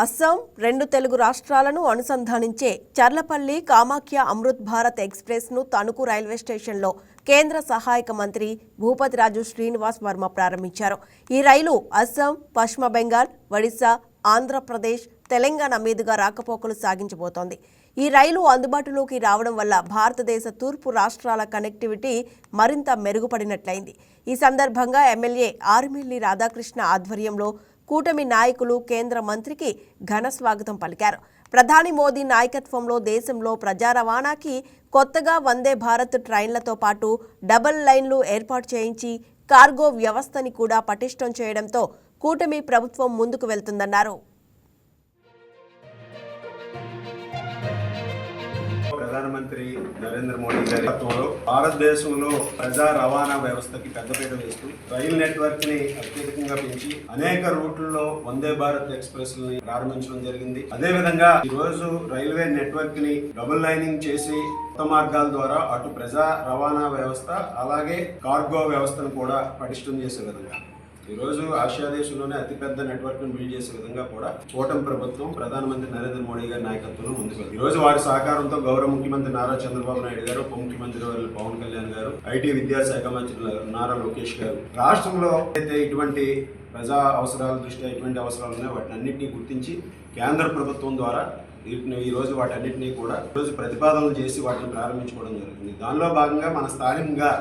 అస్సాం, 2 తెలుగు రాష్ట్రాలను అనుసంధానించే చర్లపల్లి కామాఖ్య అమృత్ భారత్ ఎక్స్ప్రెస్ను తణుకు రైల్వే స్టేషన్లో కేంద్ర సహాయక మంత్రి భూపతిరాజు శ్రీనివాస్ వర్మ ప్రారంభించారు. ఈ రైలు అస్సాం, పశ్చిమ బెంగాల్, ఒడిశా, ఆంధ్రప్రదేశ్, తెలంగాణ మీదుగా రాకపోకలు సాగించబోతోంది. ఈ రైలు అందుబాటులోకి రావడం వల్ల భారతదేశ తూర్పు రాష్ట్రాల కనెక్టివిటీ మరింత మెరుగుపడినట్లయింది. ఈ సందర్భంగా ఎమ్మెల్యే ఆర్మిల్లి రాధాకృష్ణ ఆధ్వర్యంలో కూటమి నాయకులు కేంద్ర మంత్రికి ఘన స్వాగతం పలికారు. ప్రధాని మోదీ నాయకత్వంలో దేశంలో ప్రజా రవాణాకి కొత్తగా వందే భారత్ ట్రైన్లతో పాటు డబుల్ లైన్లు ఏర్పాటు చేయించి కార్గో వ్యవస్థని కూడా పటిష్టం చేయడంతో కూటమి ప్రభుత్వం ముందుకు వెళ్తుందన్నారు. ప్రధానమంత్రి నరేంద్ర మోడీ గారి నేతృత్వంలో భారతదేశంలో ప్రజా రవాణా వ్యవస్థకి పెద్దపీట వేస్తూ రైలు నెట్వర్క్ ని అత్యధికంగా పెంచి అనేక రూట్లలో వందే భారత్ ఎక్స్ప్రెస్ ని ప్రారంభించడం జరిగింది. అదే విధంగా ఈ రోజు రైల్వే నెట్వర్క్ ని డబుల్ లైనింగ్ చేసి కొత్త మార్గాల ద్వారా అటు ప్రజా రవాణా వ్యవస్థ అలాగే కార్గో వ్యవస్థను కూడా పటిష్టం చేసే విధంగా ఈ రోజు ఆసియా దేశంలోనే అతిపెద్ద నెట్వర్క్ ను బిల్డ్ చేసే విధంగా కూడా కూటమి ప్రభుత్వం ప్రధానమంత్రి నరేంద్ర మోడీ గారి నాయకత్వంలో ముందుకు ఈ రోజు వారి సహకారంతో గౌరవ ముఖ్యమంత్రి నారా చంద్రబాబు నాయుడు గారు, ఉప ముఖ్యమంత్రి పవన్ కళ్యాణ్ గారు, ఐటీ విద్యాశాఖ మంత్రి నారా లోకేష్ గారు రాష్ట్రంలో అయితే ఇటువంటి ప్రజా అవసరాల దృష్ట్యా ఎటువంటి అవసరాలు ఉన్నాయో వాటిని అన్నింటినీ గుర్తించి కేంద్ర ప్రభుత్వం ద్వారా ఈ రోజు వాటన్నిటినీ కూడా ఈరోజు ప్రతిపాదనలు చేసి వాటిని ప్రారంభించుకోవడం జరుగుతుంది. దానిలో భాగంగా మన స్థానికంగా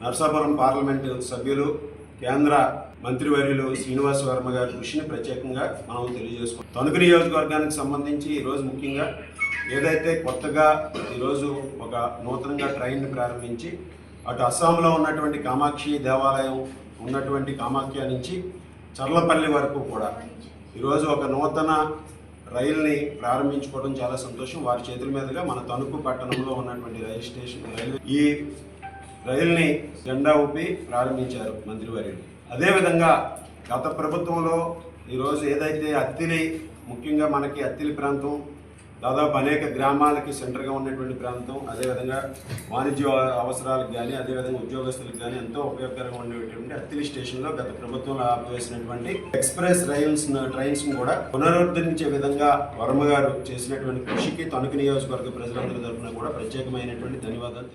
నర్సాపురం పార్లమెంటు సభ్యులు కేంద్ర మంత్రివర్యులు శ్రీనివాస్ వర్మ గారి కృషిని ప్రత్యేకంగా మనం తెలియజేసుకుంటాం. తణుకు నియోజకవర్గానికి సంబంధించి ఈరోజు ముఖ్యంగా ఏదైతే కొత్తగా ఈరోజు ఒక నూతనంగా ట్రైన్ని ప్రారంభించి అటు అస్సాంలో ఉన్నటువంటి కామాక్షి దేవాలయం ఉన్నటువంటి కామాఖ్య నుంచి చర్లపల్లి వరకు కూడా ఈరోజు ఒక నూతన రైలుని ప్రారంభించుకోవడం చాలా సంతోషం. వారి చేతుల మీదుగా మన తణుకు పట్టణంలో ఉన్నటువంటి రైలు స్టేషన్ ఈ రైలుని జెండా ఊపి ప్రారంభించారు మంత్రివర్యులు. అదేవిధంగా గత ప్రభుత్వంలో ఈరోజు ఏదైతే అత్తిలి, ముఖ్యంగా మనకి అత్తిలి ప్రాంతం దాదాపు అనేక గ్రామాలకి సెంటర్గా ఉన్నటువంటి ప్రాంతం, అదేవిధంగా వాణిజ్య అవసరాలకు కానీ అదేవిధంగా ఉద్యోగస్తులకు కానీ ఎంతో ఉపయోగకరంగా ఉండేటువంటి అత్తిలి స్టేషన్లో గత ప్రభుత్వంలో ఆపివేసినటువంటి ఎక్స్ప్రెస్ ట్రైన్స్ను కూడా పునరుద్ధరించే విధంగా వర్మ గారు చేసినటువంటి కృషికి తణుకు నియోజకవర్గ ప్రజలందరి తరఫున కూడా ప్రత్యేకమైనటువంటి ధన్యవాదాలు.